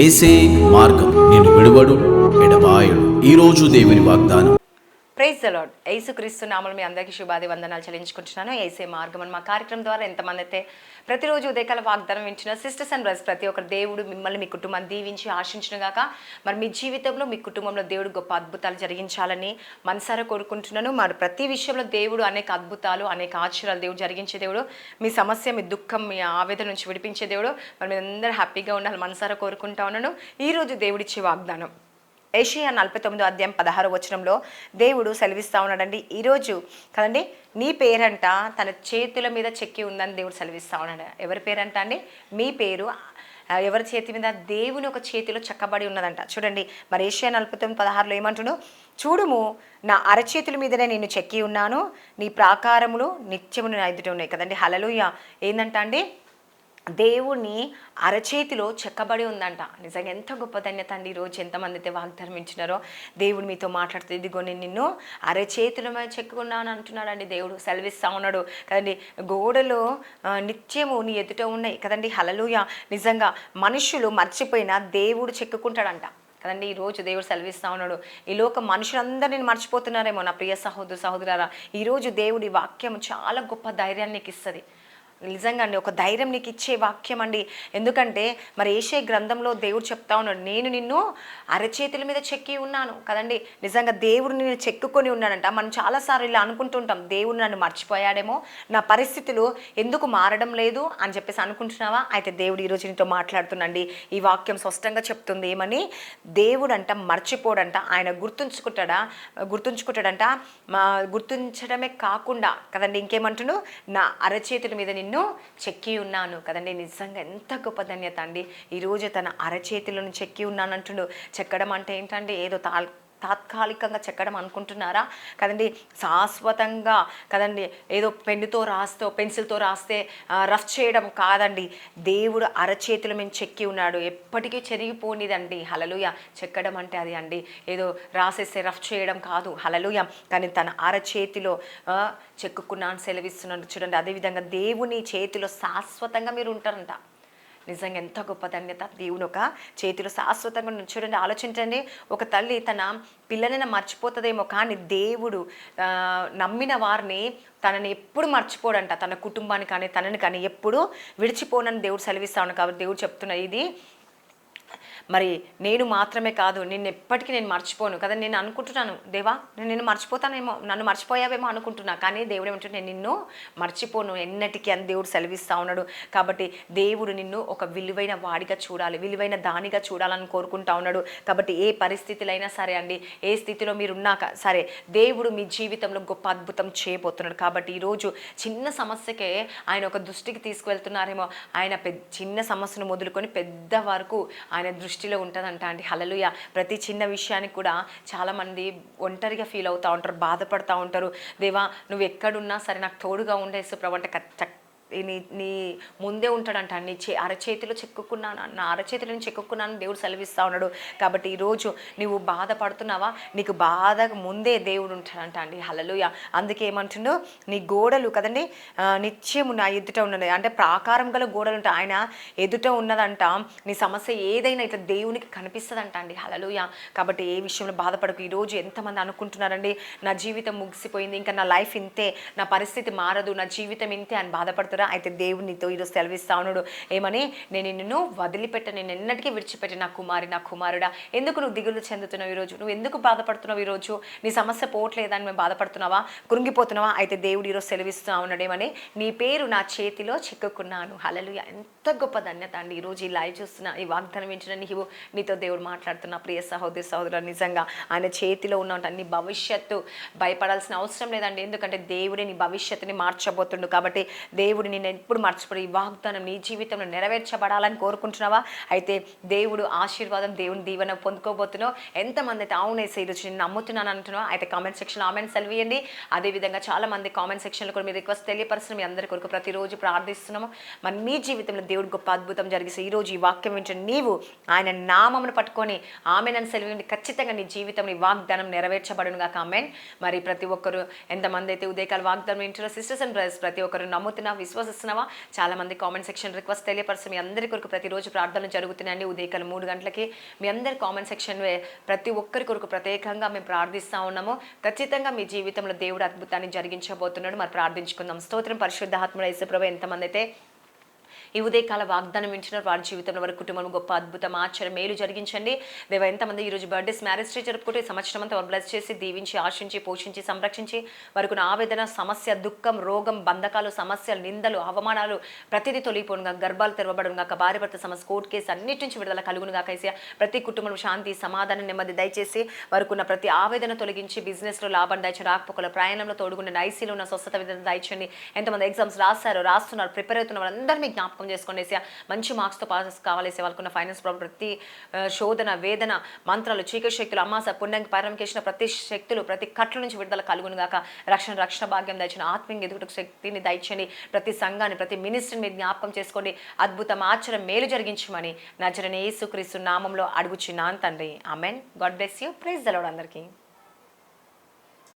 ఏసే మార్గం నేను విడువడు ఎడబాయడు. ఈరోజు దేవుని వాగ్దానం. Praise the lord. యేసుక్రీస్తు నామములో మీ అందరికీ శుభాది వందనాలు చెల్లించుకుంటున్నాను. యేసే మార్గం అని మా కార్యక్రమం ద్వారా ఎంతమంది అయితే ప్రతిరోజు ఉదయకాల వాగ్దానం వింటున్న సిస్టర్స్ అండ్ బ్రదర్స్ ప్రతి ఒక్కరు దేవుడు మిమ్మల్ని మీ కుటుంబాన్ని దీవించి ఆశించిన గాక. మరి మీ జీవితంలో మీ కుటుంబంలో దేవుడు గొప్ప అద్భుతాలు జరిగించాలని మనసారా కోరుకుంటున్నాను. మరి ప్రతి విషయంలో దేవుడు అనేక అద్భుతాలు అనేక ఆశ్చర్యాలు దేవుడు జరిగించే దేవుడు. మీ సమస్య మీ దుఃఖం మీ ఆవేదన నుంచి విడిపించే దేవుడు. మరి మీరు అందరూ హ్యాపీగా ఉండాలి మనసారా కోరుకుంటా ఉన్నాను. ఈరోజు దేవుడిచ్చే వాగ్దానం యెషయా 49 అధ్యాయం 16 వచనంలో దేవుడు సెలవిస్తూ ఉన్నాడండి. ఈరోజు కదండి, నీ పేరంట తన చేతుల మీద చెక్కి ఉందని దేవుడు సెలవిస్తూ ఉన్నాడు. ఎవరి పేరంట అండి? మీ పేరు ఎవరి చేతి మీద? దేవుని ఒక చేతిలో చెక్కబడి ఉన్నదంట. చూడండి, మరి యెషయా 49:16 ఏమంటున్నాడు? చూడుము, నా అరచేతుల మీదనే నేను చెక్కి ఉన్నాను, నీ ప్రాకారములు నిత్యము నా ఎదుట ఉన్నాయి. కదండి, హల్లెలూయా. ఏందంట అండి? దేవుని అరచేతిలో చెక్కబడి ఉందంట. నిజంగా ఎంత గొప్ప ధన్యత అండి. ఈరోజు ఎంతమంది అయితే వాగ్దానం ఇచ్చినారో దేవుడు మీతో మాట్లాడుతూ, ఇదిగో నేను నిన్ను అరచేతుల మీద చెక్కున్నాను అంటున్నాడండి. దేవుడు సెలవిస్తా ఉన్నాడు కదండి. గోడలో నిత్యము నీ ఎదుట ఉన్నాయి కదండి. హల్లెలూయా. నిజంగా మనుషులు మర్చిపోయినా దేవుడు చెక్కుకుంటాడంట కదండి. ఈరోజు దేవుడు సెలవిస్తూ ఉన్నాడు. ఈ లోక మనుషులందరినీ మర్చిపోతున్నారేమో నా ప్రియ సహోదరులారా. ఈరోజు దేవుడి వాక్యం చాలా గొప్ప ధైర్యాన్ని నీకు ఇస్తుంది. నిజంగా అండి, ఒక ధైర్యం నీకు ఇచ్చే వాక్యం అండి. ఎందుకంటే మరి యెషయా గ్రంథంలో దేవుడు చెప్తా ఉన్నాడు, నేను నిన్ను అరచేతుల మీద చెక్కి ఉన్నాను కదండి. నిజంగా దేవుడు నిన్ను చెక్కుకొని ఉన్నాడంట. మనం చాలాసార్లు ఇలా అనుకుంటుంటాం, దేవుడు నన్ను మర్చిపోయాడేమో, నా పరిస్థితులు ఎందుకు మారడం లేదు అని చెప్పేసి అనుకుంటున్నావా? అయితే దేవుడు ఈరోజు నీతో మాట్లాడుతున్నాండి. ఈ వాక్యం స్పష్టంగా చెప్తుంది ఏమని? దేవుడు అంట మర్చిపోడంట, ఆయన గుర్తుంచుకుంటాడంట. గుర్తుంచడమే కాకుండా కదండి, ఇంకేమంటును? నా అరచేతుల మీద నిన్ను చెక్కి ఉన్నాను కదండి. నిజంగా ఎంత గొప్ప ధన్యత అండి. ఈరోజు తన అరచేతులను చెక్కి ఉన్నాను అంటుండు. చెక్కడం అంటే ఏంటంటే ఏదో తాత్కాలికంగా చెక్కడం అనుకుంటున్నారా? కదండి, శాశ్వతంగా కదండి. ఏదో పెన్నుతో రాస్తే పెన్సిల్తో రాస్తే రఫ్ చేయడం కాదండి. దేవుడు అరచేతుల మీద చెక్కి ఉన్నాడు, ఎప్పటికీ చెరిగిపోనిదండి. హల్లెలూయా. చెక్కడం అంటే అది అండి, ఏదో రాసేస్తే రఫ్ చేయడం కాదు. హల్లెలూయా. కానీ తన అరచేతిలో చెక్కుకున్నాను సెలవిస్తున్నాడు. చూడండి, అదేవిధంగా దేవుని చేతిలో శాశ్వతంగా మీరు ఉంటారంట. నిజంగా ఎంత గొప్ప ధన్యత. దేవుని ఒక చేతిలో శాశ్వతంగా చూడండి. ఆలోచించండి, ఒక తల్లి తన పిల్లలైనా మర్చిపోతుందేమో, కానీ దేవుడు నమ్మిన వారిని తనని ఎప్పుడు మర్చిపోడంట. తన కుటుంబాన్ని కానీ తనని కానీ ఎప్పుడు విడిచిపోనని దేవుడు సెలవిస్తాను. కాబట్టి దేవుడు చెప్తున్నా, ఇది మరి నేను మాత్రమే కాదు, నిన్ను ఎప్పటికీ నేను మర్చిపోను కదా. నేను అనుకుంటున్నాను, దేవా నేను నిన్ను మర్చిపోతానేమో, నన్ను మర్చిపోయావేమో అనుకుంటున్నా, కానీ దేవుడు ఏమంటాడు, నేను నిన్ను మర్చిపోను ఎన్నటికీ అని దేవుడు సెలవిస్తూ ఉన్నాడు. కాబట్టి దేవుడు నిన్ను ఒక విలువైన వాడిగా చూడాలి, విలువైన దానిగా చూడాలని కోరుకుంటా ఉన్నాడు. కాబట్టి ఏ పరిస్థితులు అయినా సరే అండి, ఏ స్థితిలో మీరు ఉన్నాక సరే, దేవుడు మీ జీవితంలో గొప్ప అద్భుతం చేయబోతున్నాడు. కాబట్టి ఈరోజు చిన్న సమస్యకే ఆయన ఒక దృష్టికి తీసుకువెళ్తున్నారేమో. ఆయన చిన్న సమస్యను మొదలుకొని పెద్ద వరకు ఆయన దృష్టిలో ఉంటుందంట అండి. హల్లెలూయా. ప్రతి చిన్న విషయానికి కూడా చాలామంది ఒంటరిగా ఫీల్ అవుతూ ఉంటారు, బాధపడుతూ ఉంటారు. దేవా నువ్వు ఎక్కడున్నా సరే నాకు తోడుగా ఉండేసు ప్రభు అంటే నీ ముందే ఉంటాడంట. నీ అరచేతిలో చెక్కుకున్నాను, నా అరచేతిలో చెక్కుకున్నాను దేవుడు సెలవిస్తూ ఉన్నాడు. కాబట్టి ఈరోజు నువ్వు బాధపడుతున్నావా? నీకు బాధ ముందే దేవుడు ఉంటాడంట అండి. హల్లెలూయా. అందుకే ఏమంటుండో, నీ గోడలు కదండి నిత్యము నా ఎదుట ఉన్నది అంటే ప్రాకారం గల గోడలు ఉంటాయి, ఆయన ఎదుట ఉన్నదంట. నీ సమస్య ఏదైనా ఇట్లా దేవునికి కనిపిస్తుందంట అండి. హల్లెలూయా. కాబట్టి ఏ విషయంలో బాధపడకు. ఈరోజు ఎంతమంది అనుకుంటున్నారండి, నా జీవితం ముగిసిపోయింది, ఇంకా నా లైఫ్ ఇంతే, నా పరిస్థితి మారదు, నా జీవితం ఇంతే అని బాధపడుతున్నారు. అయితే దేవుడు నీతో ఈరోజు సెలవిస్తా ఉన్నాడు ఏమని? నేను నిన్ను వదిలిపెట్టను, నేను ఎన్నటికీ విడిచిపెట్టి నా కుమారి నా కుమారుడా. ఎందుకు నువ్వు దిగులు చెందుతున్నావు ఈరోజు? నువ్వు ఎందుకు బాధపడుతున్నావు ఈరోజు? నీ సమస్య పోవట్లేదని మేము బాధపడుతున్నావా? కృంగిపోతున్నావా? అయితే దేవుడు ఈరోజు సెలవిస్తూ ఉన్నాడు ఏమని? నీ పేరు నా చేతిలో చెక్కుకున్నాను. హల్లెలూయా. ఎంత గొప్ప ధన్యత అండి. ఈరోజు ఈ లైవ్ చూస్తున్నా, ఈ వాగ్దానం వింటున్నా నీతో దేవుడు మాట్లాడుతున్నా ప్రియ సహోదరులు. నిజంగా ఆయన చేతిలో ఉన్న నీ భవిష్యత్తు భయపడాల్సిన అవసరం లేదండి. ఎందుకంటే దేవుడే నీ భవిష్యత్తుని మార్చబోతుండు. కాబట్టి దేవుడు నేను ఎప్పుడు మర్చిపోయి ఈ వాగ్దానం నీ జీవితంలో నెరవేర్చబడాలని కోరుకుంటున్నావా? అయితే దేవుడు ఆశీర్వాదం, దేవుని దీవెన పొందుకోబోతున్నావు. ఎంతమంది అయితే అవునేసి ఈరోజు నేను నమ్ముతున్నాను అంటున్నావు? అయితే కామెంట్ సెక్షన్లో ఆమెను సెలవియండి. అదేవిధంగా చాలామంది కామెంట్ సెక్షన్లో కూడా మీ రిక్వెస్ట్ తెలియపరుస్తున్న మీ అందరి కొరకు ప్రతిరోజు ప్రార్థిస్తున్నాము. మరి మీ జీవితంలో దేవుడు గొప్ప అద్భుతం జరిగిస్తే ఈరోజు ఈ వాక్యం వింటున్న నీవు ఆయన నామమును పట్టుకొని ఆమె నన్ను సెలవియండి. ఖచ్చితంగా నీ జీవితం ఈ వాగ్దానం నెరవేర్చబడునుగా. కామెంట్. మరి ప్రతి ఒక్కరు ఎంతమంది అయితే ఉదయకాల వాగ్దానం వింటున్నారో సిస్టర్స్ అండ్ బ్రదర్స్ ప్రతి ఒక్కరు నమ్ముతున్నా, విశ్వాస విశ్వసిస్తున్నావా? చాలా మంది కామెంట్ సెక్షన్ రిక్వెస్ట్ తెలియపరుస్తూ మీ అందరి కొరకు ప్రతిరోజు ప్రార్థనలు జరుగుతున్నాయండి. ఉదయకాలం 3 గంటలకి మీ అందరి కామెంట్ సెక్షన్ ప్రతి ఒక్కరి కొరకు ప్రత్యేకంగా మేము ప్రార్థిస్తూ ఉన్నాము. ఖచ్చితంగా మీ జీవితంలో దేవుడు అద్భుతాన్ని జరిగించబోతున్నాడు. మరి ప్రార్థించుకుందాం. స్తోత్రం. పరిశుద్ధాత్ముడు యేసుప్రభు, ఎంతమంది అయితే ఈ ఉదయకాల వాగ్దానం వింటున్నారు వారి జీవితంలో వారి కుటుంబం గొప్ప అద్భుతం ఆశ్చర్యం మేలు జరిగించండి. దేవా, ఎంతమంది ఈరోజు బర్త్డేస్ మ్యారేజ్ డే జరుపుకుంటే ఈ సంవత్సరం అంతా వారు బ్లెస్ చేసి దీవించి ఆశించి పోషించి సంరక్షించి వారికి ఉన్న ఆవేదన, సమస్య, దుఃఖం, రోగం, బంధకాలు, సమస్యలు, నిందలు, అవమానాలు ప్రతిదీ తొలిగిపోనుగా, గర్భాలు తెరవబడునుగాక, భార్య భర్త సమస్య, కోర్టు కేసు అన్నిటి నుంచి విడుదల కలుగునుగాక. ఏసయ్యా, ప్రతి కుటుంబంలో శాంతి, సమాధానం, నెమ్మది దయచేసి వారికి ఉన్న ప్రతి ఆవేదన తొలగించి బిజినెస్లో లాభం దయచండి. రాకపోకల ప్రయాణంలో తోడుగుండి ఐసీలో ఉన్న స్వస్థత విధానం దయచండి. ఎంతమంది ఎగ్జామ్స్ రాస్తున్నారు, ప్రిపేర్ అవుతున్న వారందరూ మీకు జ్ఞాపకం చేసుకోండి. మంచి మార్క్స్తో పాస్ కావాలేసే వాళ్ళకున్న ఫైనాన్స్ ప్రాబ్లం, ప్రతి శోధన, వేదన, మంత్రాలు, చీకటి శక్తులు, అమాస పుణ్యానికి పరంకేసిన ప్రతి శక్తులు, ప్రతి కట్ల నుంచి విడుదల కలుగును గాక. రక్షణ భాగ్యం దయచండి. ఆత్మీయ ఎదుగుటకు శక్తిని దయచండి. ప్రతి సంఘాన్ని, ప్రతి మినిస్ట్రీని మీరు జ్ఞాపకం చేసుకోండి. అద్భుతం ఆశ్చర్యం మేలు జరిగించమని నజరేయుడైన యేసుక్రీస్తు నామంలో అడుగుచున్నాను తండ్రి. Amen. God bless you. Praise the lord అందరికీ.